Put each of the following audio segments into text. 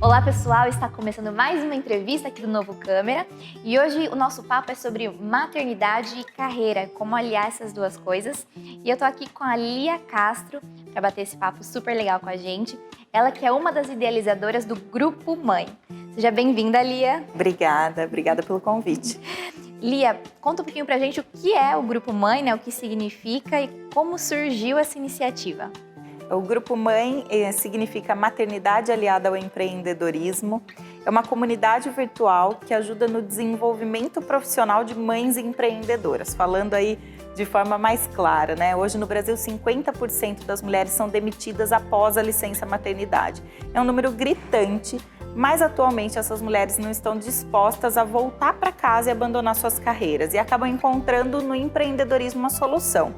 Olá pessoal, está começando mais uma entrevista aqui do Novo Câmera e hoje o nosso papo é sobre maternidade e carreira, como aliar essas duas coisas. E eu tô aqui com a Lia Castro para bater esse papo super legal com a gente. Ela que é uma das idealizadoras do Grupo Mãe. Seja bem-vinda, Lia. Obrigada pelo convite. Lia, conta um pouquinho pra gente o que é o Grupo Mãe, né? O que significa e como surgiu essa iniciativa. O Grupo Mãe significa maternidade aliada ao empreendedorismo. É uma comunidade virtual que ajuda no desenvolvimento profissional de mães empreendedoras. Falando aí de forma mais clara, né? Hoje no Brasil, 50% das mulheres são demitidas após a licença maternidade. É um número gritante, mas atualmente essas mulheres não estão dispostas a voltar para casa e abandonar suas carreiras e acabam encontrando no empreendedorismo uma solução.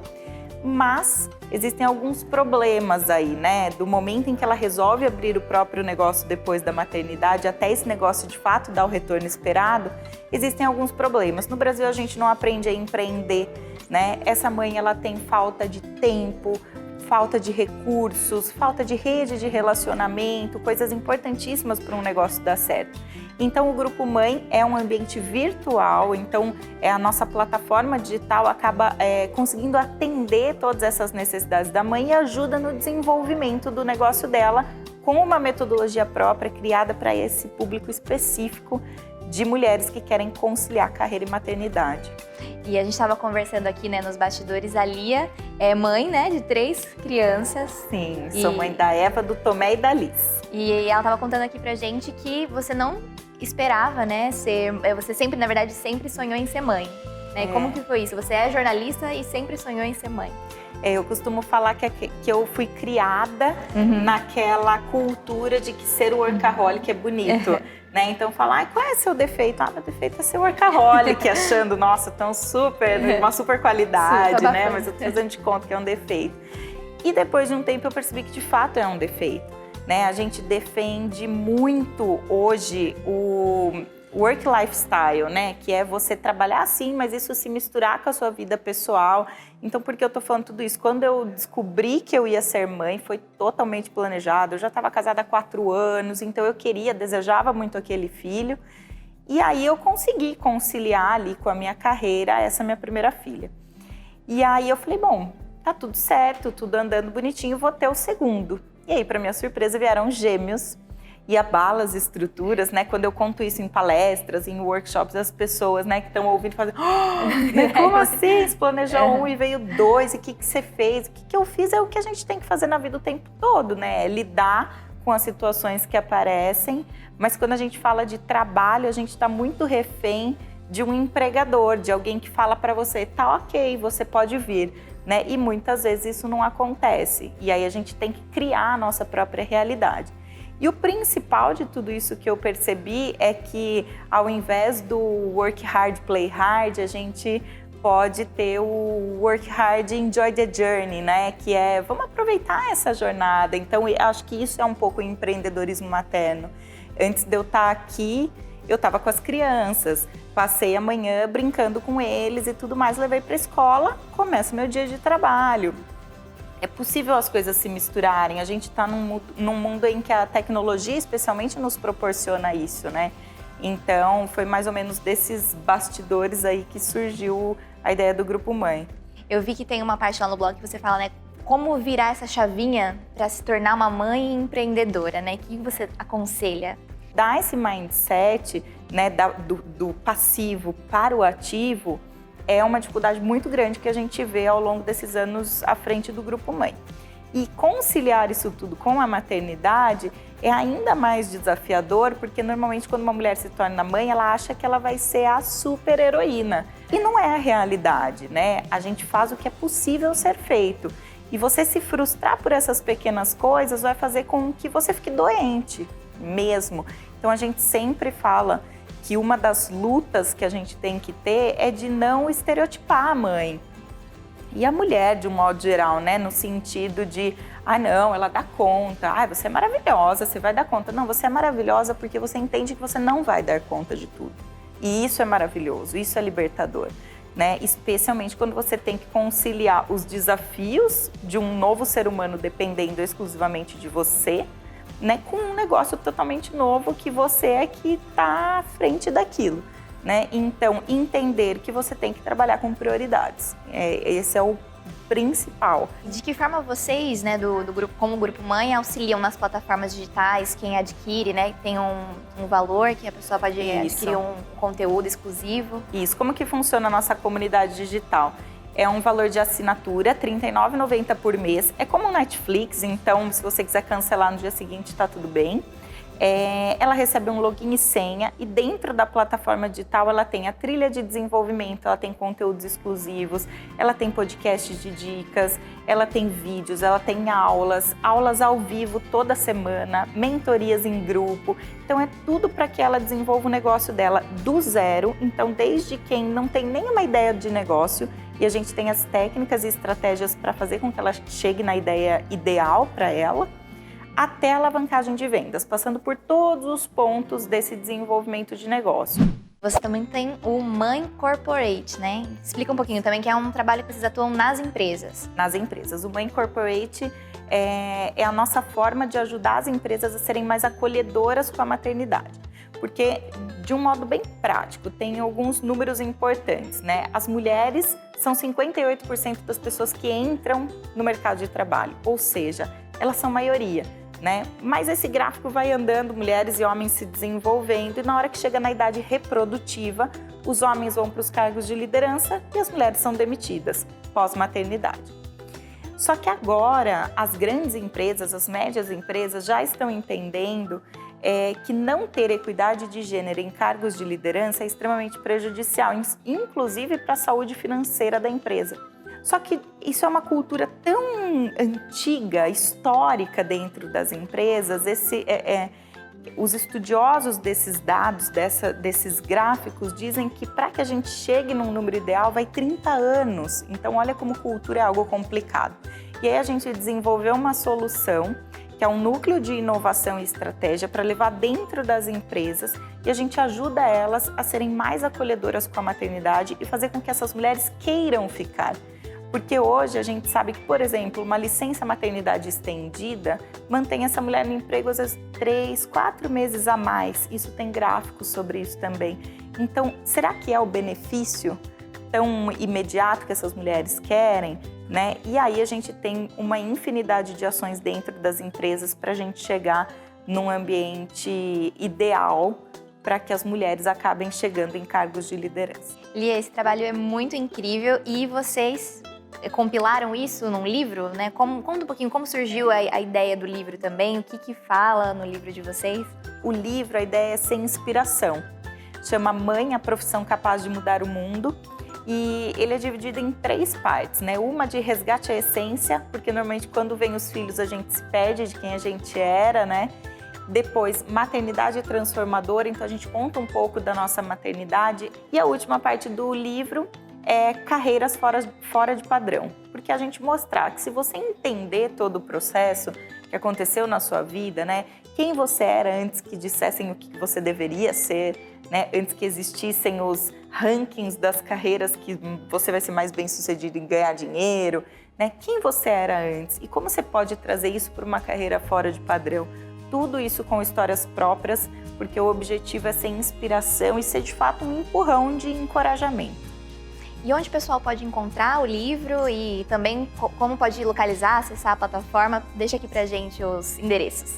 Mas existem alguns problemas aí, né? Do momento em que ela resolve abrir o próprio negócio depois da maternidade até esse negócio de fato dar o retorno esperado, existem alguns problemas. No Brasil a gente não aprende a empreender, né? Essa mãe ela tem falta de tempo, falta de recursos, falta de rede de relacionamento, coisas importantíssimas para um negócio dar certo. Então o Grupo Mãe é um ambiente virtual, então a nossa plataforma digital acaba conseguindo atender todas essas necessidades da mãe e ajuda no desenvolvimento do negócio dela com uma metodologia própria criada para esse público específico de mulheres que querem conciliar carreira e maternidade. E a gente estava conversando aqui, né, nos bastidores, a Lia é mãe, né, de 3 crianças. Sim, sou mãe da Eva, do Tomé e da Liz. E ela estava contando aqui pra gente que você não esperava, né, você sempre, na verdade, sempre sonhou em ser mãe, né? Como que foi isso? Você é jornalista e sempre sonhou em ser mãe. Eu costumo falar que eu fui criada naquela cultura de que ser workaholic é bonito, né? Então falar, qual é seu defeito? Meu defeito é ser workaholic, achando, nossa, uma super qualidade, super né? Mas eu tô fazendo de conta que é um defeito. E depois de um tempo eu percebi que de fato é um defeito, né? A gente defende muito hoje o work lifestyle, né? Que é você trabalhar assim, mas isso se misturar com a sua vida pessoal. Então, por que eu tô falando tudo isso? Quando eu descobri que eu ia ser mãe, foi totalmente planejado. Eu já estava casada há 4 anos, então eu desejava muito aquele filho. E aí eu consegui conciliar ali com a minha carreira essa minha primeira filha. E aí eu falei, bom, tá tudo certo, tudo andando bonitinho, vou ter o segundo. E aí, para minha surpresa, vieram gêmeos. E abala as estruturas, né? Quando eu conto isso em palestras, em workshops, as pessoas, né, que estão ouvindo fazem, né? Como assim? Você planejou 1 e veio 2, e o que você fez? O que eu fiz é o que a gente tem que fazer na vida o tempo todo, né? É lidar com as situações que aparecem, mas quando a gente fala de trabalho, a gente está muito refém de um empregador, de alguém que fala para você, tá ok, você pode vir, né? E muitas vezes isso não acontece, e aí a gente tem que criar a nossa própria realidade. E o principal de tudo isso que eu percebi é que ao invés do work hard, play hard, a gente pode ter o work hard, enjoy the journey, né? Que é, vamos aproveitar essa jornada. Então, eu acho que isso é um pouco o empreendedorismo materno. Antes de eu estar aqui, eu estava com as crianças, passei a manhã brincando com eles e tudo mais, levei para a escola, começa meu dia de trabalho. É possível as coisas se misturarem, a gente está num mundo em que a tecnologia especialmente nos proporciona isso, né? Então, foi mais ou menos desses bastidores aí que surgiu a ideia do Grupo Mãe. Eu vi que tem uma parte lá no blog que você fala, né, como virar essa chavinha para se tornar uma mãe empreendedora, né? O que você aconselha? Dar esse mindset, né, do passivo para o ativo, é uma dificuldade muito grande que a gente vê ao longo desses anos à frente do Grupo Mãe. E conciliar isso tudo com a maternidade é ainda mais desafiador, porque normalmente quando uma mulher se torna mãe, ela acha que ela vai ser a super heroína. E não é a realidade, né? A gente faz o que é possível ser feito. E você se frustrar por essas pequenas coisas vai fazer com que você fique doente mesmo. Então a gente sempre fala que uma das lutas que a gente tem que ter é de não estereotipar a mãe. E a mulher, de um modo geral, né? No sentido de, não, ela dá conta. Você é maravilhosa, você vai dar conta. Não, você é maravilhosa porque você entende que você não vai dar conta de tudo. E isso é maravilhoso, isso é libertador, né? Especialmente quando você tem que conciliar os desafios de um novo ser humano dependendo exclusivamente de você, né, com um negócio totalmente novo que você é que está à frente daquilo, né? Então, entender que você tem que trabalhar com prioridades. Esse é o principal. De que forma vocês, né, do grupo, como Grupo Mãe, auxiliam nas plataformas digitais, quem adquire, né, tem um valor que a pessoa pode adquirir um conteúdo exclusivo? Isso, como que funciona a nossa comunidade digital? É um valor de assinatura, R$ 39,90 por mês. É como um Netflix, então se você quiser cancelar no dia seguinte, está tudo bem. Ela recebe um login e senha e dentro da plataforma digital ela tem a trilha de desenvolvimento, ela tem conteúdos exclusivos, ela tem podcasts de dicas, ela tem vídeos, ela tem aulas ao vivo toda semana, mentorias em grupo. Então é tudo para que ela desenvolva o negócio dela do zero. Então desde quem não tem nenhuma ideia de negócio, e a gente tem as técnicas e estratégias para fazer com que ela chegue na ideia ideal para ela, até a alavancagem de vendas, passando por todos os pontos desse desenvolvimento de negócio. Você também tem o Mãe Corporate, né? Explica um pouquinho também, que é um trabalho que vocês atuam nas empresas. Nas empresas. O Mãe Corporate é a nossa forma de ajudar as empresas a serem mais acolhedoras com a maternidade. Porque, de um modo bem prático, tem alguns números importantes, né? As mulheres são 58% das pessoas que entram no mercado de trabalho, ou seja, elas são maioria. Né? Mas esse gráfico vai andando, mulheres e homens se desenvolvendo, e na hora que chega na idade reprodutiva, os homens vão para os cargos de liderança e as mulheres são demitidas pós-maternidade. Só que agora as grandes empresas, as médias empresas já estão entendendo que não ter equidade de gênero em cargos de liderança é extremamente prejudicial, inclusive para a saúde financeira da empresa. Só que isso é uma cultura tão antiga, histórica dentro das empresas. Os estudiosos desses dados, desses gráficos, dizem que para que a gente chegue num número ideal vai 30 anos. Então, olha como cultura é algo complicado. E aí a gente desenvolveu uma solução, que é um núcleo de inovação e estratégia para levar dentro das empresas, e a gente ajuda elas a serem mais acolhedoras com a maternidade e fazer com que essas mulheres queiram ficar. Porque hoje a gente sabe que, por exemplo, uma licença maternidade estendida mantém essa mulher no emprego às vezes 3, 4 meses a mais. Isso tem gráficos sobre isso também. Então, será que é o benefício tão imediato que essas mulheres querem? Né? E aí a gente tem uma infinidade de ações dentro das empresas para a gente chegar num ambiente ideal para que as mulheres acabem chegando em cargos de liderança. Lia, esse trabalho é muito incrível e vocês compilaram isso num livro, né? Conta um pouquinho como surgiu a ideia do livro também, o que fala no livro de vocês? O livro, a ideia é ser inspiração. Chama Mãe, a profissão capaz de mudar o mundo. E ele é dividido em 3 partes, né? Uma de resgate à essência, porque normalmente quando vem os filhos a gente se perde de quem a gente era, né? Depois, maternidade transformadora, então a gente conta um pouco da nossa maternidade. E a última parte do livro é carreiras fora de padrão, porque a gente mostrar que se você entender todo o processo que aconteceu na sua vida, né, quem você era antes que dissessem o que você deveria ser, né, antes que existissem os rankings das carreiras que você vai ser mais bem-sucedido em ganhar dinheiro, né, quem você era antes e como você pode trazer isso para uma carreira fora de padrão. Tudo isso com histórias próprias, porque o objetivo é ser inspiração e ser de fato um empurrão de encorajamento. E onde o pessoal pode encontrar o livro e também como pode localizar, acessar a plataforma? Deixa aqui pra gente os endereços.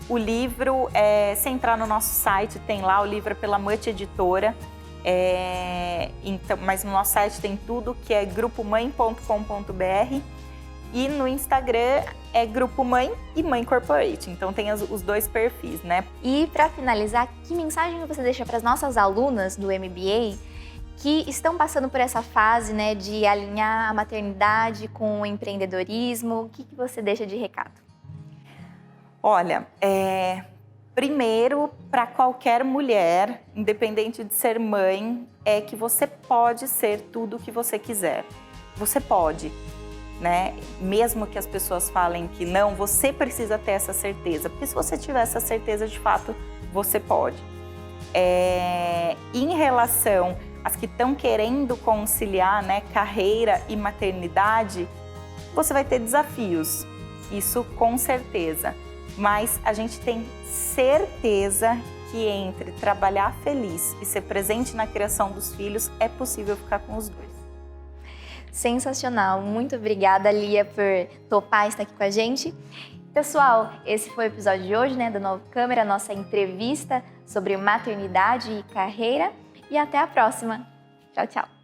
O livro, se entrar no nosso site, tem lá, o livro é pela Much Editora, então, mas no nosso site tem tudo, que é grupomãe.com.br, e no Instagram é Grupo Mãe e Mãe Corporate, então tem os 2 perfis, né? E para finalizar, que mensagem você deixa para as nossas alunas do MBA que estão passando por essa fase, né, de alinhar a maternidade com o empreendedorismo? O que você deixa de recado? Olha, primeiro, para qualquer mulher, independente de ser mãe, é que você pode ser tudo o que você quiser. Você pode, né? Mesmo que as pessoas falem que não, você precisa ter essa certeza, porque se você tiver essa certeza, de fato, você pode. Em relação às que estão querendo conciliar, né, carreira e maternidade, você vai ter desafios, isso com certeza. mas a gente tem certeza que entre trabalhar feliz e ser presente na criação dos filhos, é possível ficar com os dois. Sensacional! Muito obrigada, Lia, por topar estar aqui com a gente. Pessoal, esse foi o episódio de hoje, do Novo Câmera, nossa entrevista sobre maternidade e carreira. E até a próxima. Tchau, tchau!